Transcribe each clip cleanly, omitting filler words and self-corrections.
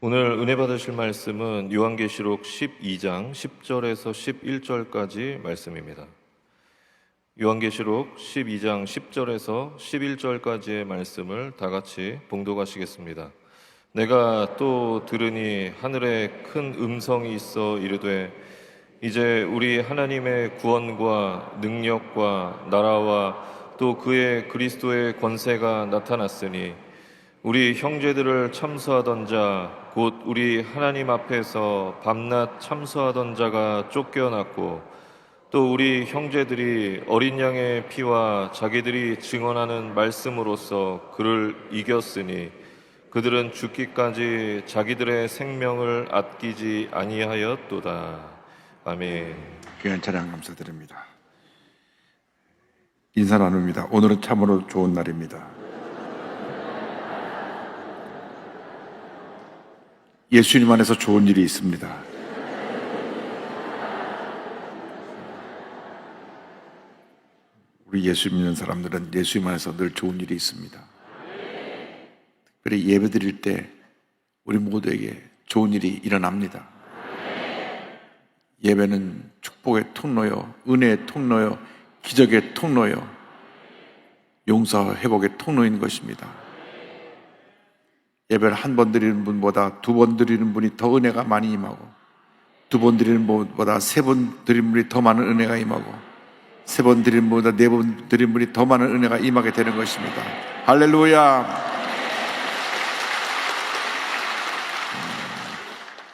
오늘 은혜 받으실 말씀은 요한계시록 12장 10절에서 11절까지 말씀입니다. 요한계시록 12장 10절에서 11절까지의 말씀을 다 같이 봉독하시겠습니다. 내가 또 들으니 하늘에 큰 음성이 있어 이르되 이제 우리 하나님의 구원과 능력과 나라와 또 그의 그리스도의 권세가 나타났으니 우리 형제들을 참수하던 자 곧 우리 하나님 앞에서 밤낮 참수하던 자가 쫓겨났고 또 우리 형제들이 어린 양의 피와 자기들이 증언하는 말씀으로써 그를 이겼으니 그들은 죽기까지 자기들의 생명을 아끼지 아니하였도다. 아멘. 귀한 찬양 감사드립니다. 인사 나눕니다. 오늘은 참으로 좋은 날입니다. 예수님 안에서 좋은 일이 있습니다. 우리 예수 믿는 사람들은 예수님 안에서 늘 좋은 일이 있습니다. 특별히 예배 드릴 때 우리 모두에게 좋은 일이 일어납니다. 예배는 축복의 통로요, 은혜의 통로요, 기적의 통로요, 용서와 회복의 통로인 것입니다. 예배를 한 번 드리는 분보다 두 번 드리는 분이 더 은혜가 많이 임하고, 두 번 드리는 분보다 세 번 드리는 분이 더 많은 은혜가 임하고, 세 번 드리는 분보다 네 번 드리는 분이 더 많은 은혜가 임하게 되는 것입니다. 할렐루야.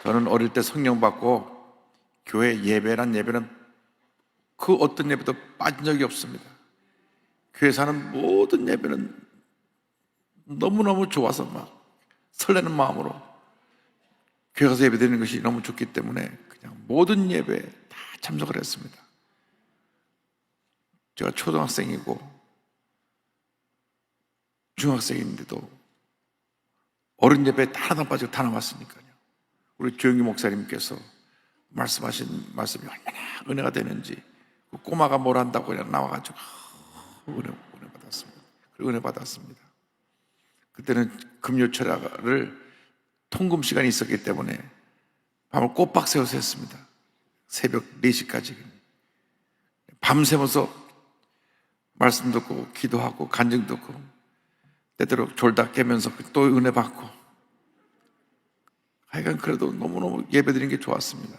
저는 어릴 때 성령 받고 교회 예배는 그 어떤 예배도 빠진 적이 없습니다. 교회에서 하는 모든 예배는 너무너무 좋아서 막 설레는 마음으로 교회 가서 예배 드리는 것이 너무 좋기 때문에 그냥 모든 예배에 다 참석을 했습니다. 제가 초등학생이고 중학생인데도 어른 예배에 다 하나 빠지고 다 남았으니까요. 우리 조영기 목사님께서 말씀하신 말씀이 얼마나 은혜가 되는지, 그 꼬마가 뭘 한다고 그냥 나와가지고 은혜 받았습니다. 그리고 은혜 받았습니다. 그때는 금요철야를 통금 시간이 있었기 때문에 밤을 꼬박 새워서 했습니다. 새벽 4시까지 밤새면서 말씀 듣고 기도하고 간증 듣고 때때로 졸다 깨면서 또 은혜 받고, 하여간 그래도 너무너무 예배드리는 게 좋았습니다.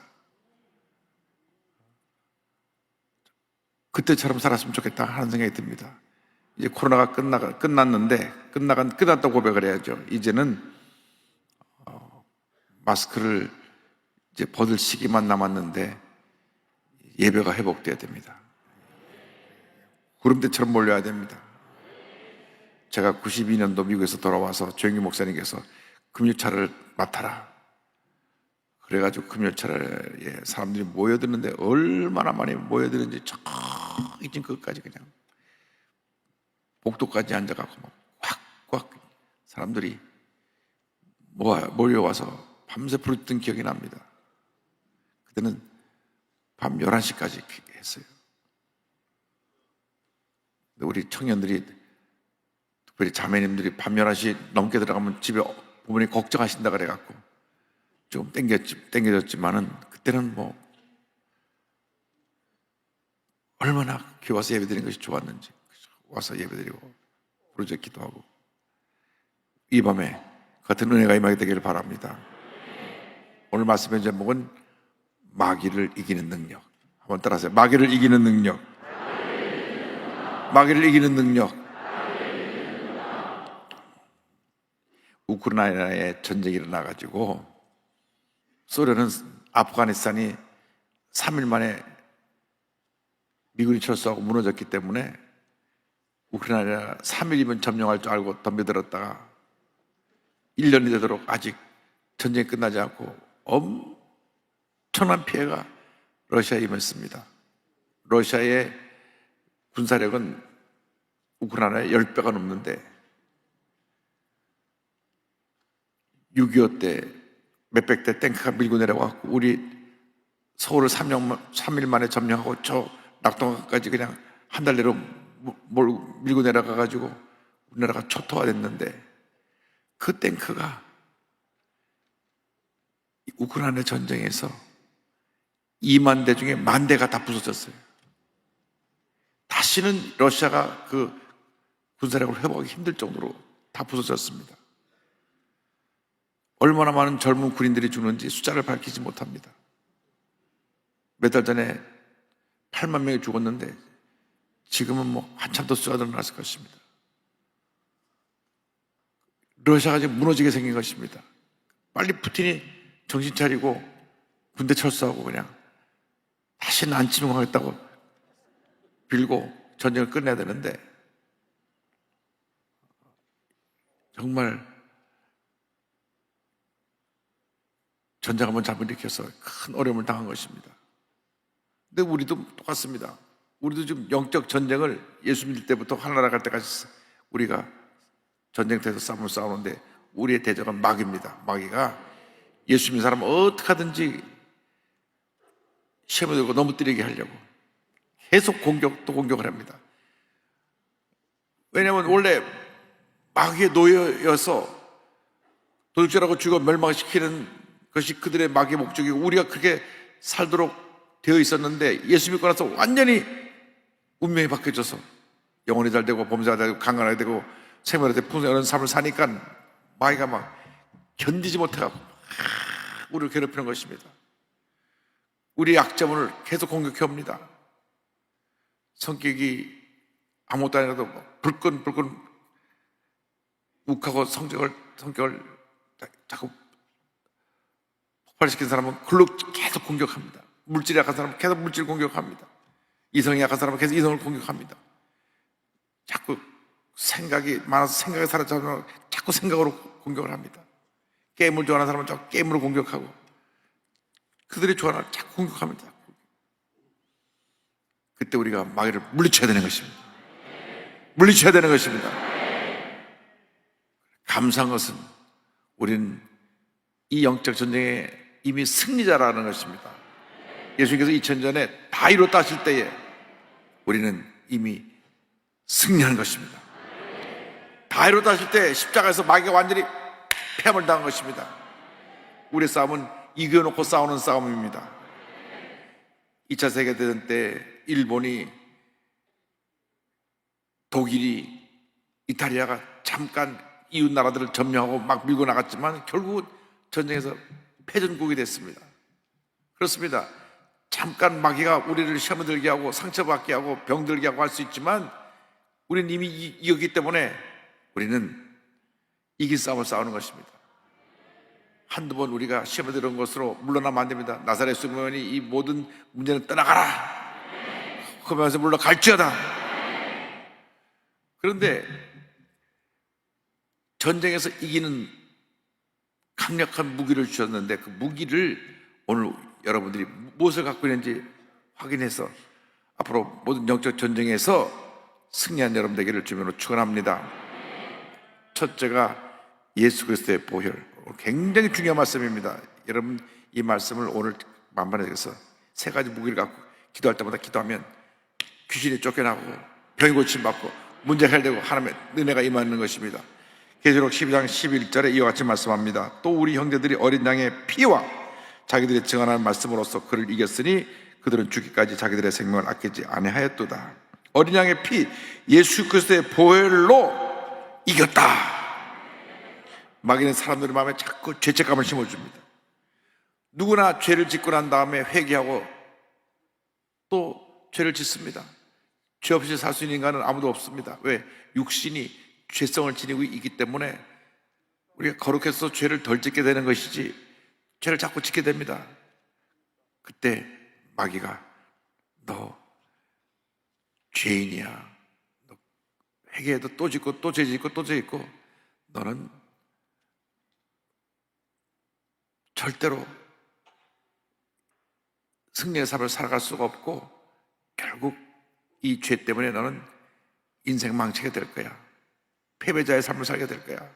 그때처럼 살았으면 좋겠다 하는 생각이 듭니다. 이제 코로나가 끝났다고 고백을 해야죠. 이제는 마스크를 이제 벗을 시기만 남았는데 예배가 회복돼야 됩니다. 구름대처럼 몰려야 됩니다. 제가 92년도 미국에서 돌아와서 조영기 목사님께서 금요차를 맡아라, 그래가지고 금요차에 사람들이 모여드는데 얼마나 많이 모여드는지 저기 끝까지 그냥 복도까지 앉아가고 막 꽉꽉 사람들이 몰려와서 밤새 부르던 기억이 납니다. 그때는 밤 11시까지 했어요. 우리 청년들이, 특별히 자매님들이 밤 11시 넘게 들어가면 집에 부모님이 걱정하신다 그래갖고 좀 땡겨졌지만은 그때는 뭐 얼마나 교회 와서 예배 드리는 것이 좋았는지, 와서 예배 드리고 부르짖어 기도하고, 이 밤에 같은 은혜가 임하게 되기를 바랍니다. 오늘 말씀의 제목은 마귀를 이기는 능력. 한번 따라하세요. 마귀를 이기는 능력. 마귀를 이기는 능력. 우크라이나에 전쟁이 일어나가지고 소련은 아프가니스탄이 3일 만에 미군이 철수하고 무너졌기 때문에 우크라이나가 3일이면 점령할 줄 알고 덤벼들었다가 1년이 되도록 아직 전쟁이 끝나지 않고 엄청난 피해가 러시아에 임했습니다. 러시아의 군사력은 우크라이나의 10배가 넘는데 6.25 때 몇백 대 탱크가 밀고 내려와서 우리 서울을 3일 만에 점령하고 저 낙동강까지 그냥 한 달 내로 밀고 내려가가지고 우리나라가 초토화됐는데, 그 탱크가 우크라이나 전쟁에서 2만 대 중에 1만 대가 다 부서졌어요. 다시는 러시아가 그 군사력을 회복하기 힘들 정도로 다 부서졌습니다. 얼마나 많은 젊은 군인들이 죽는지 숫자를 밝히지 못합니다. 몇 달 전에 8만 명이 죽었는데 지금은 뭐 한참 더 숫자가 늘어났을 것입니다. 러시아가 지금 무너지게 생긴 것입니다. 빨리 푸틴이 정신 차리고 군대 철수하고 그냥 다시는 안 침공하겠다고 빌고 전쟁을 끝내야 되는데 정말 전쟁 한번 잘못 일으켜서 큰 어려움을 당한 것입니다. 근데 우리도 똑같습니다. 우리도 지금 영적 전쟁을 예수 믿을 때부터 하나나라 갈 때까지 우리가 전쟁터에서 싸움을 싸우는데 우리의 대적은 마귀입니다. 마귀가 예수 믿는 사람은 어떻게 하든지 시험에 들고 넘어뜨리게 하려고 계속 공격을 합니다. 왜냐하면 원래 마귀의 노예여서 도둑질하고 죽여 멸망시키는 것이 그들의 마귀의 목적이고 우리가 그렇게 살도록 되어 있었는데 예수 믿고 나서 완전히 운명이 바뀌어져서 영혼이 잘 되고 범사가 되고 강건하게 되고 생활에 풍성한 삶을 사니까 마귀가 막 견디지 못해가지고 우리를 괴롭히는 것입니다. 우리의 약점을 계속 공격해옵니다. 성격이 아무것도 아니라도 불끈 욱하고 성격을 자꾸 폭발시킨 사람은 글로 계속 공격합니다. 물질이 약한 사람은 계속 물질 공격합니다. 이성이 약한 사람은 계속 이성을 공격합니다. 자꾸 생각이 많아서 생각에 사로잡히면 자꾸 생각으로 공격을 합니다. 게임을 좋아하는 사람은 자꾸 게임으로 공격하고 그들이 좋아하는 걸 자꾸 공격합니다. 그때 우리가 마귀를 물리쳐야 되는 것입니다. 물리쳐야 되는 것입니다. 감사한 것은 우리는 이 영적 전쟁에 이미 승리자라는 것입니다. 예수님께서 2000년 전에 다 이뤘다 하실 때에 우리는 이미 승리한 것입니다. 다 이뤘다 하실 때 십자가에서 마귀가 완전히 패함을 당한 것입니다. 우리의 싸움은 이겨놓고 싸우는 싸움입니다. 2차 세계대전 때 일본이, 독일이, 이탈리아가 잠깐 이웃 나라들을 점령하고 막 밀고 나갔지만 결국은 전쟁에서 패전국이 됐습니다. 그렇습니다. 잠깐 마귀가 우리를 시험에 들게 하고 상처받게 하고 병들게 하고 할 수 있지만 우리는 이미 이겼기 때문에 우리는 이긴 싸움을 싸우는 것입니다. 한두 번 우리가 시험에 들은 것으로 물러나면 안 됩니다. 나사렛 수면이 이 모든 문제는 떠나가라 하면서 물러갈지어다. 그런데 전쟁에서 이기는 강력한 무기를 주셨는데 그 무기를 오늘 여러분들이 무엇을 갖고 있는지 확인해서 앞으로 모든 영적 전쟁에서 승리한 여러분 되기를 주님으로 축원합니다. 첫째가 예수 그리스도의 보혈. 굉장히 중요한 말씀입니다. 여러분 이 말씀을 오늘 만반에서 세 가지 무기를 갖고 기도할 때마다 기도하면 귀신이 쫓겨나고 병이 고침받고 문제 해결되고 하나님의 은혜가 임하는 것입니다. 계시록 12장 11절에 이와 같이 말씀합니다. 또 우리 형제들이 어린 양의 피와 자기들이 증언하는 말씀으로써 그를 이겼으니 그들은 죽기까지 자기들의 생명을 아끼지 아니하였도다. 어린 양의 피, 예수 그리스도의 보혈로 이겼다. 마귀는 사람들의 마음에 자꾸 죄책감을 심어줍니다. 누구나 죄를 짓고 난 다음에 회개하고 또 죄를 짓습니다. 죄 없이 살 수 있는 인간은 아무도 없습니다. 왜? 육신이 죄성을 지니고 있기 때문에 우리가 거룩해서 죄를 덜 짓게 되는 것이지 죄를 자꾸 짓게 됩니다. 그때 마귀가 너 죄인이야. 너 회개해도 또 짓고 또 죄 짓고 또 죄 짓고 너는 절대로 승리의 삶을 살아갈 수가 없고 결국 이 죄 때문에 너는 인생 망치게 될 거야. 패배자의 삶을 살게 될 거야.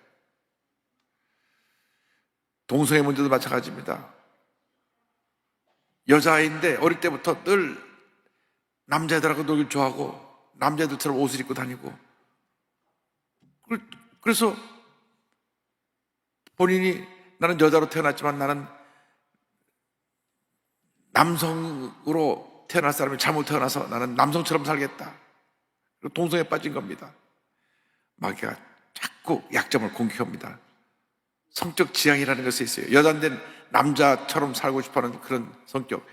동성애 문제도 마찬가지입니다. 여자아이인데 어릴 때부터 늘 남자애들하고 놀길 좋아하고 남자애들처럼 옷을 입고 다니고 그래서 본인이 나는 여자로 태어났지만 나는 남성으로 태어날 사람이 잘못 태어나서 나는 남성처럼 살겠다. 그리고 동성에 빠진 겁니다. 마귀가 자꾸 약점을 공격합니다. 성적 지향이라는 것이 있어요. 여자인데 남자처럼 살고 싶어하는 그런 성격,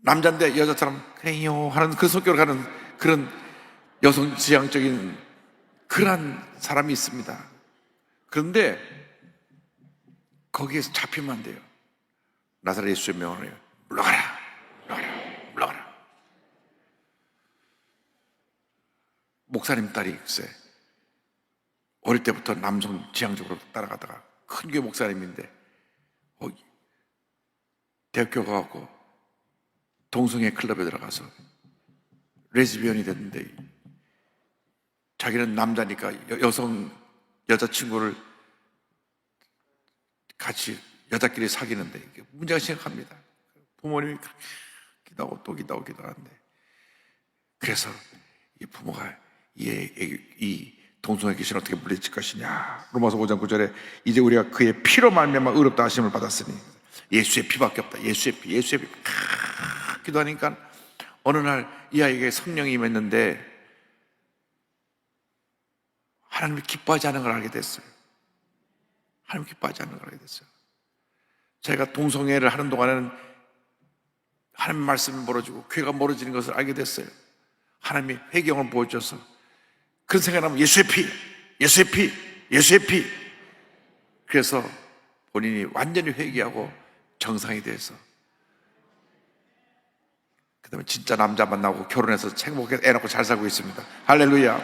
남자인데 여자처럼 그래요 하는 그 성격을 가는 그런 여성 지향적인 그러한 사람이 있습니다. 그런데 거기에서 잡히면 안 돼요. 나사렛 예수의 명으로 물러가라, 물러가라, 물러가라. 목사님 딸이 글쎄 어릴 때부터 남성 지향적으로 따라가다가 큰 교회 목사님인데 대학교 가고 동성애 클럽에 들어가서 레즈비언이 됐는데 자기는 남자니까 여자친구를 같이 여자끼리 사귀는데 문제가 심각합니다. 부모님이 기도하고 또 기도하고 기도하는데 그래서 이 부모가 이 동성애 귀신을 어떻게 물리칠 것이냐. 로마서 5장 9절에 이제 우리가 그의 피로 말미암아 의롭다 하심을 받았으니 예수의 피밖에 없다. 예수의 피, 예수의 피. 기도하니까 어느 날 이 아이에게 성령이 임했는데 하나님이 기뻐하지 않는 걸 알게 됐어요. 하나님 기뻐하지 않는 걸 알게 됐어요. 제가 동성애를 하는 동안에는 하나님 말씀이 멀어지고 교회가 멀어지는 것을 알게 됐어요. 하나님이 회경을 보여줘서 그런 생각하면 예수의 피, 예수의 피, 예수의 피. 그래서 본인이 완전히 회개하고 정상이 돼서 그 다음에 진짜 남자 만나고 결혼해서 행복해서 애 낳고 잘 살고 있습니다. 할렐루야.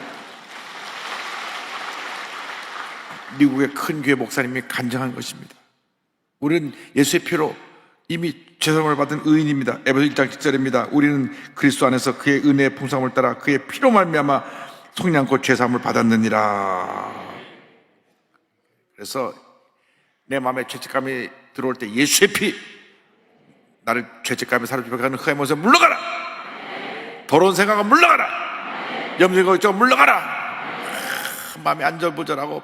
미국의 큰 교회 목사님이 간증한 것입니다. 우리는 예수의 피로 이미 죄사함을 받은 의인입니다. 에베소 1장 10절입니다. 우리는 그리스도 안에서 그의 은혜의 풍성함을 따라 그의 피로 말미암아 속지 않고 죄사함을 받았느니라. 그래서 내 마음에 죄책감이 들어올 때 예수의 피, 나를 죄책감에 사로잡혀 가는 흑암의 모습에 물러가라. 더러운 생각은 물러가라. 염려가 걱정 물러가라. 마음이 안절부절하고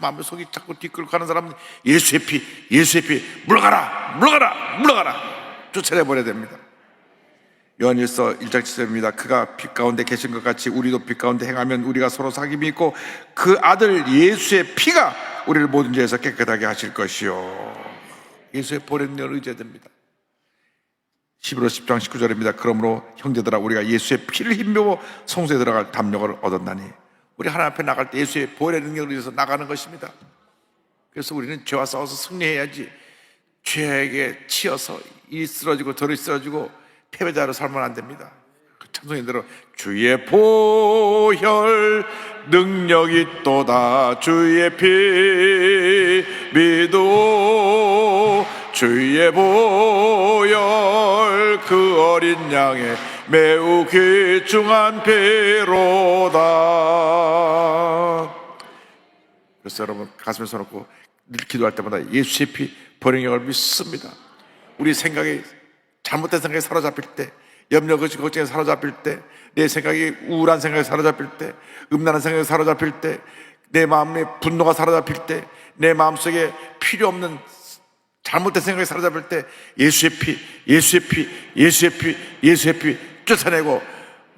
마음의 속이 자꾸 뒤끌고 가는 사람은 예수의 피, 예수의 피, 물러가라, 물러가라, 물러가라. 쫓아내버려야 됩니다. 요한일서 1장 7절입니다. 그가 빛 가운데 계신 것 같이 우리도 빛 가운데 행하면 우리가 서로 사귐이 있고 그 아들 예수의 피가 우리를 모든 죄에서 깨끗하게 하실 것이요. 예수의 보내는 걸 의지해야 됩니다. 11호 10장 19절입니다. 그러므로 형제들아 우리가 예수의 피를 힘입어 성소에 들어갈 담력을 얻었나니 우리 하나님 앞에 나갈 때 예수의 보혈의 능력을 위해서 나가는 것입니다. 그래서 우리는 죄와 싸워서 승리해야지 죄에게 치여서 이 쓰러지고 저리 쓰러지고 패배자로 살면 안 됩니다. 찬송인대로 주의 보혈 능력이 있도다. 주의 피 믿어 주의 보혈 그 어린 양의 매우 귀중한 피로다. 그래서 여러분 가슴에 손놓고 늘 기도할 때마다 예수의 피 보혈을 믿습니다. 우리 생각이 잘못된 생각에 사로잡힐 때, 염려 걱정에 사로잡힐 때, 내 생각이 우울한 생각에 사로잡힐 때, 음란한 생각에 사로잡힐 때, 내 마음에 분노가 사로잡힐 때, 내 마음속에 필요 없는 잘못된 생각에 사로잡힐 때 예수의 피, 예수의 피, 예수의 피, 예수의 피 쫓아내고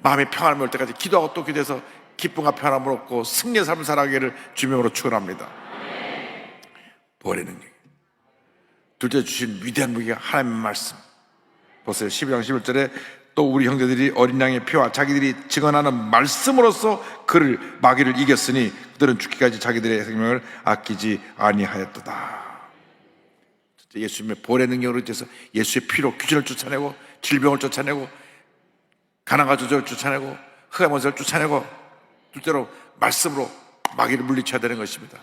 마음의 평안을 올 때까지 기도하고 또 기도해서 기쁨과 평안을 얻고 승리의 삶을 살아가기를 주명으로 축원합니다. 보혈의 능력. 둘째 주신 위대한 무기가 하나님의 말씀. 보세요. 12장 11절에 또 우리 형제들이 어린 양의 피와 자기들이 증언하는 말씀으로써 그를 마귀를 이겼으니 그들은 죽기까지 자기들의 생명을 아끼지 아니하였도다. 예수님의 보혈의 능력으로 인해서 예수의 피로 귀신을 쫓아내고 질병을 쫓아내고 가난과 저절을 쫓아내고 흑암의 원수를 쫓아내고 둘째로 말씀으로 마귀를 물리쳐야 되는 것입니다.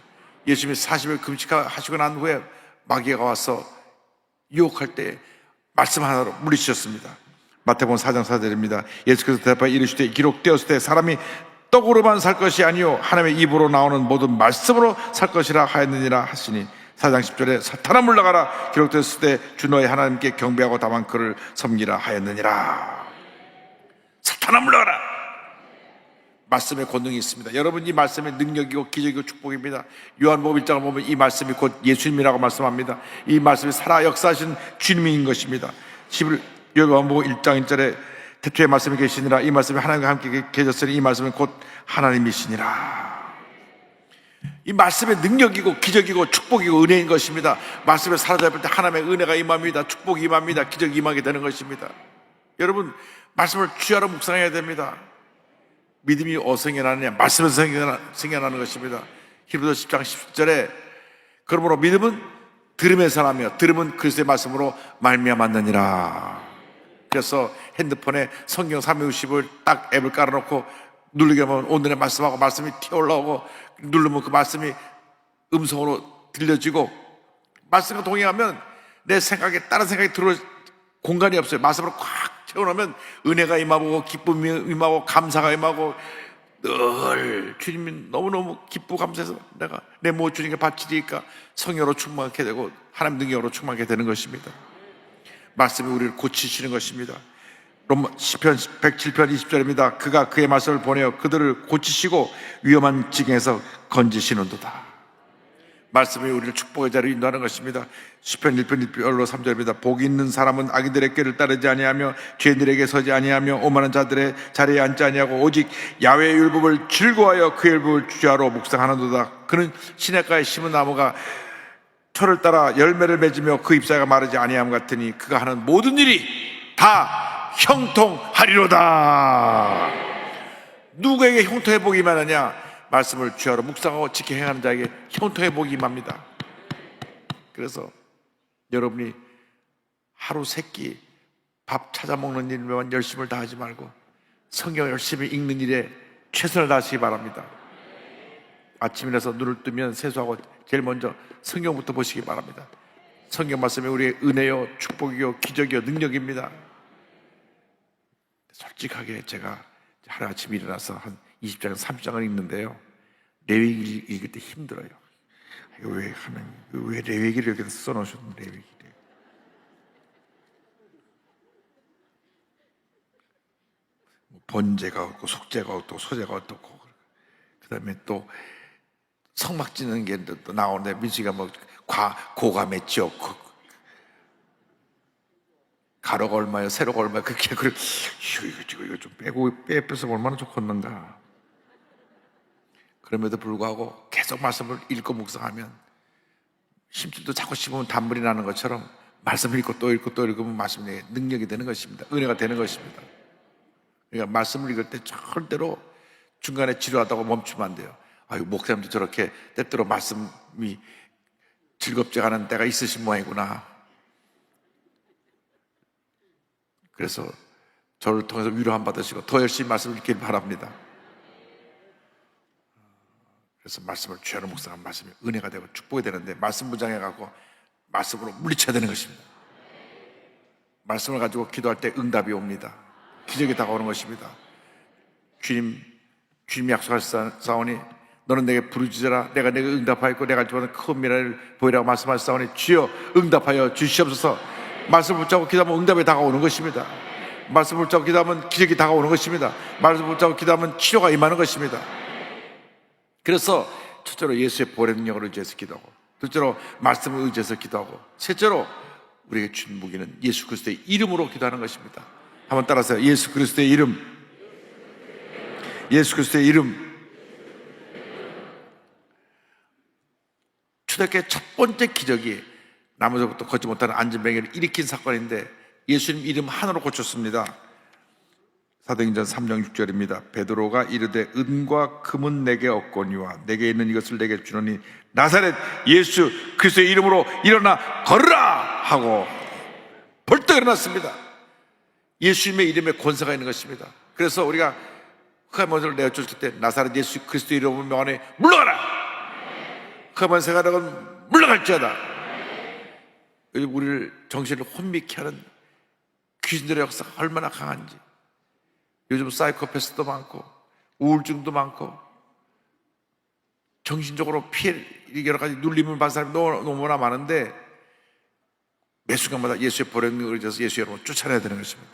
예수님이 40일 금식하시고 난 후에 마귀가 와서 유혹할 때 말씀 하나로 물리치셨습니다. 마태복음 4장 4절입니다. 예수께서 대답하여 이르시되 기록되었을 때 사람이 떡으로만 살 것이 아니요 하나님의 입으로 나오는 모든 말씀으로 살 것이라 하였느니라 하시니 4장 10절에 사탄아 물러가라 기록되었을 때 주 너의 하나님께 경배하고 다만 그를 섬기라 하였느니라. 사탄아 물러가라. 말씀의 권능이 있습니다. 여러분 이 말씀의 능력이고 기적이고 축복입니다. 요한복음 1장을 보면 이 말씀이 곧 예수님이라고 말씀합니다. 이 말씀이 살아 역사하신 주님인 것입니다. 요한복음 1장 1절에 태초에 말씀이 계시니라. 이 말씀이 하나님과 함께 계셨으니 이 말씀은 곧 하나님이시니라. 이 말씀의 능력이고 기적이고 축복이고 은혜인 것입니다. 말씀에 사로잡을 때 하나님의 은혜가 임합니다. 축복이 임합니다. 기적이 임하게 되는 것입니다. 여러분, 말씀을 주야로 묵상해야 됩니다. 믿음이 어디서 생겨나느냐? 말씀에서 생겨나는 것입니다. 히브리서 10장 10절에 그러므로 믿음은 들음에서 나며 들음은 그리스도의 말씀으로 말미암았느니라. 그래서 핸드폰에 성경 360을 딱 앱을 깔아놓고 누르게 하면 오늘의 말씀하고 말씀이 튀어올라오고, 누르면 그 말씀이 음성으로 들려지고, 말씀과 동의하면 내 생각에 다른 생각이 들어올 공간이 없어요. 말씀으로 꽉 채워놓으면 은혜가 임하고 기쁨이 임하고 감사가 임하고, 늘 주님이 너무너무 기쁘고 감사해서 내가 내 모든 주님께 바치니까 성령으로 충만하게 되고 하나님 능력으로 충만하게 되는 것입니다. 말씀이 우리를 고치시는 것입니다. 시편 107편 20절입니다. 그가 그의 말씀을 보내어 그들을 고치시고 위험한 지경에서 건지시는도다. 말씀이 우리를 축복의 자리로 인도하는 것입니다. 시편 1편 1절로 3절입니다. 복이 있는 사람은 악인들의 길을 따르지 아니하며 죄인들에게 서지 아니하며 오만한 자들의 자리에 앉지 아니하고 오직 야훼의 율법을 즐거워하여 그 율법을 주야로 묵상하는도다. 그는 시냇가에 심은 나무가 철을 따라 열매를 맺으며 그 잎사귀가 마르지 아니함 같으니 그가 하는 모든 일이 다 형통하리로다. 누구에게 형통의 복이 임하느냐? 말씀을 주야로 묵상하고 지켜 행하는 자에게 형통의 복이 임합니다. 그래서 여러분이 하루 세끼 밥 찾아 먹는 일에만 열심을 다하지 말고 성경 열심히 읽는 일에 최선을 다하시기 바랍니다. 아침 일어나서 눈을 뜨면 세수하고 제일 먼저 성경부터 보시기 바랍니다. 성경 말씀이 우리의 은혜요, 축복이요, 기적이요, 능력입니다. 솔직하게 제가 하루 아침에 일어나서 한 20장, 30장을 읽는데요, 레위기 읽을 때 힘들어요. 이거 왜 레위기를 이렇게 써놓으셨는 레위기를? 번제가 없고 속제가 없고 소제가 없고, 그 다음에 또 성막 짓는 게 또 나오는데 민수가 뭐 고가 맺지 없고 가로가 얼마요, 세로가 얼마요, 그렇게 이거 좀 빼서 얼마나 좋겠는가. 그럼에도 불구하고 계속 말씀을 읽고 묵상하면 심줄도 자꾸 씹으면 단물이 나는 것처럼 말씀을 읽고 또 읽고 또 읽으면 말씀의 능력이 되는 것입니다. 은혜가 되는 것입니다. 그러니까 말씀을 읽을 때 절대로 중간에 지루하다고 멈추면 안 돼요. 아유, 목사님도 저렇게 때때로 말씀이 즐겁지 않은 때가 있으신 모양이구나. 그래서 저를 통해서 위로 한 받으시고 더 열심히 말씀을 읽길 바랍니다. 그래서 말씀을 주야로 묵상한 말씀이 은혜가 되고 축복이 되는데, 말씀 무장해 갖고 말씀으로 물리쳐야 되는 것입니다. 말씀을 가지고 기도할 때 응답이 옵니다. 기적이 다가오는 것입니다. 주님이 약속하셨사오니 너는 내게 부르짖으라. 내가 내게 응답하였고 내가 좋아하는 큰 미래를 보이라고 말씀하셨사오니 주여 응답하여 주시옵소서. 말씀을 붙잡고 기도하면 응답이 다가오는 것입니다. 말씀을 붙잡고 기도하면 기적이 다가오는 것입니다. 말씀을 붙잡고 기도하면 치료가 임하는 것입니다. 그래서 첫째로 예수의 보혈의 능력을 의지해서 기도하고, 둘째로 말씀을 의지해서 기도하고, 셋째로 우리에게 준 무기는 예수 그리스도의 이름으로 기도하는 것입니다. 한번 따라하세요. 예수 그리스도의 이름. 예수 그리스도의 이름. 초대교회 첫 번째 기적이 나무에서부터 걷지 못하는 안진뱅이를 일으킨 사건인데 예수님 이름 하나로 고쳤습니다. 사도행전 3장 6절입니다. 베드로가 이르되 은과 금은 내게 없거니와 내게 있는 이것을 내게 주노니 나사렛 예수 그리스도의 이름으로 일어나 걸으라 하고 벌떡 일어났습니다. 예수님의 이름에 권세가 있는 것입니다. 그래서 우리가 흑암 원수를 내어쫓을 때 나사렛 예수 그리스도의 이름으로 명하니 물러가라. 흑암 원수가 물러갈지어다. 우리를 정신을 혼미케 하는 귀신들의 역사가 얼마나 강한지. 요즘 사이코패스도 많고 우울증도 많고 정신적으로 피해 여러 가지 눌림을 받는 사람이 너무나 많은데 매 순간마다 예수의 보혈의 능력을 의지해서 예수 여러분 쫓아내야 되는 것입니다.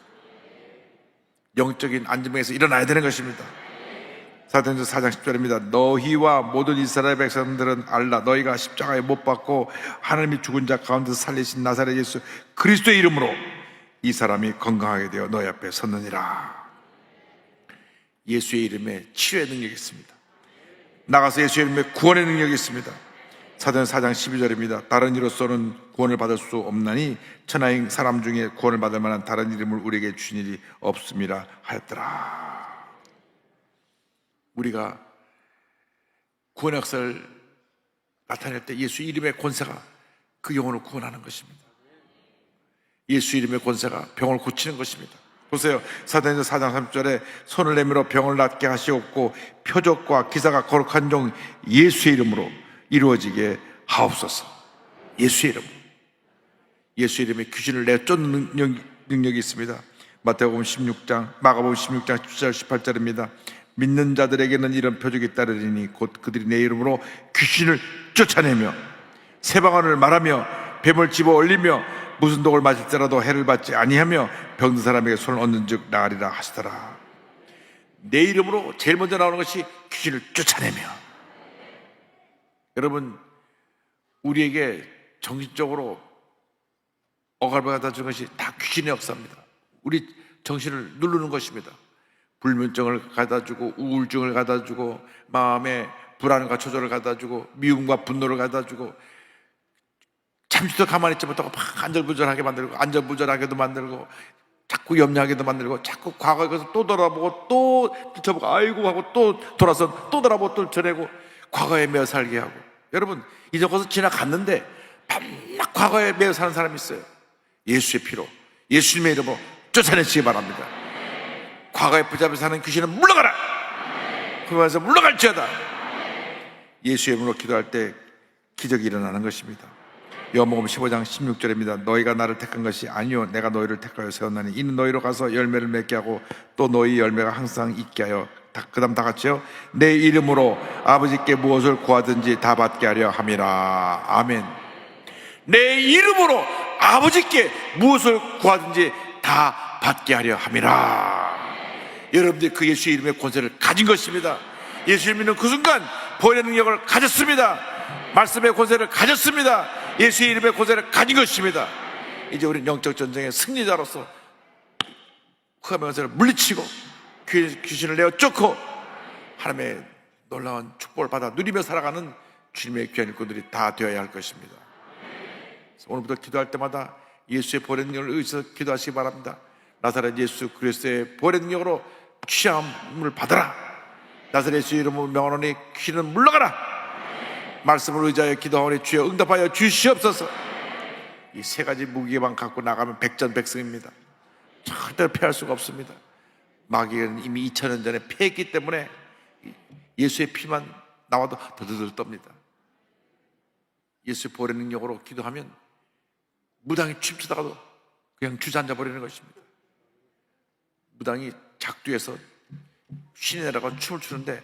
영적인 안전망에서 일어나야 되는 것입니다. 사도행전 4장 10절입니다. 너희와 모든 이스라엘 백성들은 알라. 너희가 십자가에 못 박고 하나님이 죽은 자 가운데서 살리신 나사렛 예수 그리스도의 이름으로 이 사람이 건강하게 되어 너희 앞에 섰느니라. 예수의 이름에 치유의 능력이 있습니다. 나가서 예수의 이름에 구원의 능력이 있습니다. 사도행 4장 12절입니다. 다른 이로서는 구원을 받을 수 없나니 천하인 사람 중에 구원을 받을 만한 다른 이름을 우리에게 주신 일이 없음이라 하였더라. 우리가 구원의 역사를 나타낼 때 예수 이름의 권세가 그 영혼을 구원하는 것입니다. 예수 이름의 권세가 병을 고치는 것입니다. 보세요. 사도행전 4장 3절에 손을 내밀어 병을 낫게 하시옵고 표적과 기사가 거룩한 종 예수의 이름으로 이루어지게 하옵소서. 예수의 이름. 예수의 이름에 귀신을 내쫓는 능력이 있습니다. 마태복음 16장, 마가복음 16장 17절 18절입니다. 믿는 자들에게는 이런 표적이 따르리니 곧 그들이 내 이름으로 귀신을 쫓아내며 새방언을 말하며 뱀을 집어 올리며 무슨 독을 마실지라도 해를 받지 아니하며 병든 사람에게 손을 얹는 즉 나으리라 하시더라. 내 이름으로 제일 먼저 나오는 것이 귀신을 쫓아내며. 여러분, 우리에게 정신적으로 억압을 갖다 주는 것이 다 귀신의 역사입니다. 우리 정신을 누르는 것입니다. 불면증을 갖다 주고 우울증을 갖다 주고 마음에 불안과 초조를 갖다 주고 미움과 분노를 갖다 주고 잠시도 가만히 있지 못하고 막 안절부절하게 만들고 안절부절하게도 만들고 자꾸 염려하게도 만들고 자꾸 과거에 가서 또 돌아보고 또 뒤쳐보고 아이고 하고 또 돌아서 또 돌아보고 또 전해고 과거에 매어 살게 하고. 여러분, 이제 거기서 지나갔는데 밤낮 과거에 매어 사는 사람이 있어요. 예수의 피로 예수님의 이름으로 쫓아내시기 바랍니다. 과거에 붙잡혀 사는 귀신은 물러가라. 그러면서 물러갈지어다. 예수의 이름으로 기도할 때 기적이 일어나는 것입니다. 요한복음 15장 16절입니다. 너희가 나를 택한 것이 아니요 내가 너희를 택하여 세웠나니 이는 너희로 가서 열매를 맺게 하고 또 너희 열매가 항상 있게 하여 그 다음 다 같이요. 내 이름으로 아버지께 무엇을 구하든지 다 받게 하려 함이라. 아멘. 내 이름으로 아버지께 무엇을 구하든지 다 받게 하려 함이라. 여러분들이 그 예수의 이름의 권세를 가진 것입니다. 예수 믿는 그 순간 보혈의 능력을 가졌습니다. 말씀의 권세를 가졌습니다. 예수의 이름의 권세를 가진 것입니다. 이제 우리는 영적 전쟁의 승리자로서 흑암의 권세를 물리치고 귀신을 내어 쫓고 하나님의 놀라운 축복을 받아 누리며 살아가는 주님의 귀한 일꾼들이 다 되어야 할 것입니다. 오늘부터 기도할 때마다 예수의 보혈의 능력을 의지해서 기도하시기 바랍니다. 나사렛 예수 그리스도의 보혈의 능력으로 취함을 받아라. 나사렛 예수 이름으로 명하노니 귀신은 물러가라. 말씀을 의지하여 기도하오니 주여 응답하여 주시옵소서. 이 세 가지 무기만 갖고 나가면 백전백승입니다. 절대로 패할 수가 없습니다. 마귀는 이미 2000년 전에 패했기 때문에 예수의 피만 나와도 더더더 떱니다. 예수의 보혈의 능력으로 기도하면 무당이 춤추다가도 그냥 주저앉아 버리는 것입니다. 무당이 작두에서 신이 내려가 춤을 추는데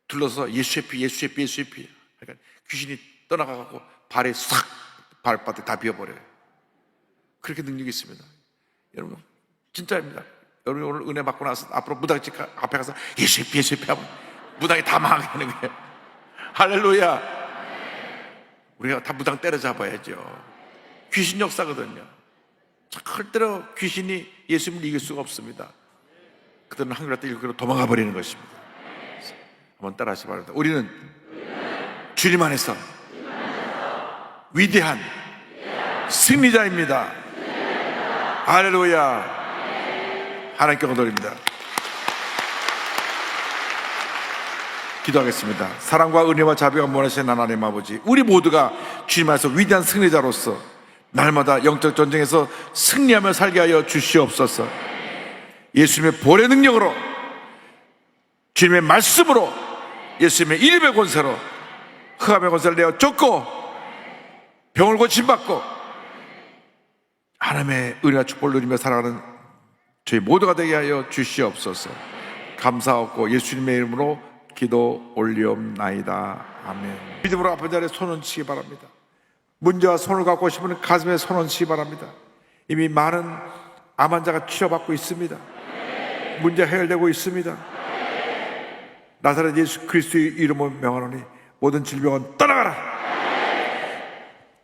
둘러서 예수의 피, 예수의 피, 예수의 피. 그러니까 귀신이 떠나가고 발에 싹 발바닥 다 비워버려요. 그렇게 능력이 있습니다. 여러분 진짜입니다. 여러분 오늘 은혜 받고 나서 앞으로 무당집 앞에 가서 예수의 피, 예수의 피 하면 무당이 다 망하게 하는 거예요. 할렐루야. 우리가 다 무당 때려잡아야죠. 귀신 역사거든요. 절대로 귀신이 예수님을 이길 수가 없습니다. 그들은 한결 때 일그러 도망가 버리는 것입니다. 한번 따라 하시기 바랍니다. 우리는 주님 안에서 위대한 승리자입니다. 할렐루야. 하나님께 영광드립니다. 기도하겠습니다. 사랑과 은혜와 자비가 원하시는 하나님 아버지, 우리 모두가 주님 안에서 위대한 승리자로서 날마다 영적 전쟁에서 승리하며 살게 하여 주시옵소서. 예수님의 보혈의 능력으로, 주님의 말씀으로, 예수님의 이름의 권세로 흑암의 권세를 내어 쫓고 병을 고침받고 하나님의 은혜와 축복을 누리며 살아가는 저희 모두가 되게 하여 주시옵소서. 감사하고 예수님의 이름으로 기도 올리옵나이다. 아멘. 믿음으로 아픈 자리에 손 얹히기 바랍니다. 문제와 손을 갖고 오신 분은 가슴에 손 얹히기 바랍니다. 이미 많은 암 환자가 치료받고 있습니다. 문제 해결되고 있습니다. 나사렛 예수 그리스도의 이름으로 명하노니 모든 질병은 떠나가라.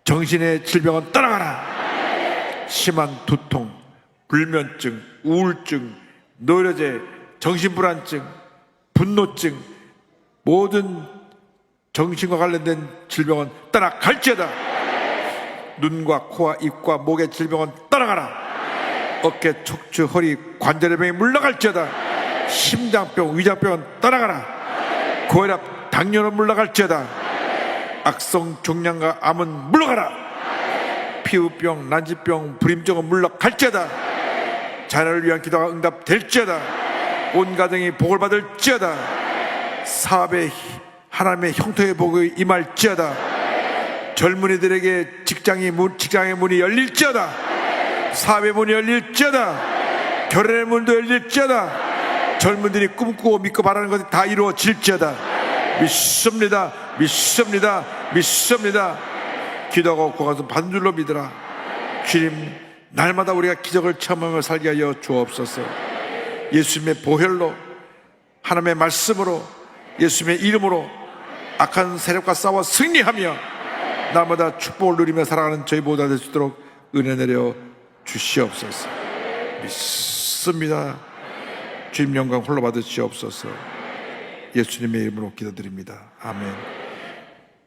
정신의 질병은 떠나가라. 심한 두통, 불면증, 우울증, 노이로제, 정신불안증, 분노증, 모든 정신과 관련된 질병은 떠나갈지어다. 눈과 코와 입과 목의 질병은 떠나가라. 어깨, 척추, 허리, 관절의 병이 물러갈지어다. 심장병, 위장병은 떠나가라. 고혈압, 당뇨는 물러갈지어다. 악성 종양과 암은 물러가라. 피부병, 난치병, 불임증은 물러갈지어다. 자녀를 위한 기도가 응답될지어다. 온 가정이 복을 받을지어다. 사업의 하나님의 형통의 복이 임할지어다. 젊은이들에게 직장의 문이 열릴지어다. 사업의 문이 열릴지어다. 결혼의 문도 열릴지어다. 젊은들이 꿈꾸고 믿고 바라는 것이 다 이루어질지어다. 믿습니다. 믿습니다. 믿습니다. 기도하고 구하서 받은 줄로 믿으라. 주님, 날마다 우리가 기적을 체험하며 살게 하여 주옵소서. 예수님의 보혈로, 하나님의 말씀으로, 예수님의 이름으로 악한 세력과 싸워 승리하며 날마다 축복을 누리며 살아가는 저희 모두가 될 수 있도록 은혜 내려 주시옵소서. 믿습니다. 주님 영광 홀로 받으시옵소서. 예수님의 이름으로 기도드립니다. 아멘.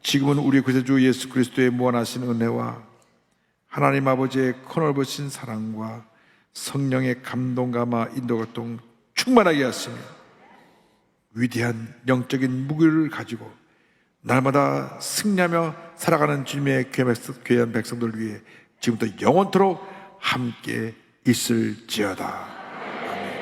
지금은 우리 구세주 예수 그리스도의 무한하신 은혜와 하나님 아버지의 커넓으신 사랑과 성령의 감동감화 인도교통 충만하게 하시며 위대한 영적인 무기를 가지고 날마다 승리하며 살아가는 주님의 귀한 백성들을 위해 지금부터 영원토록 함께 있을지어다.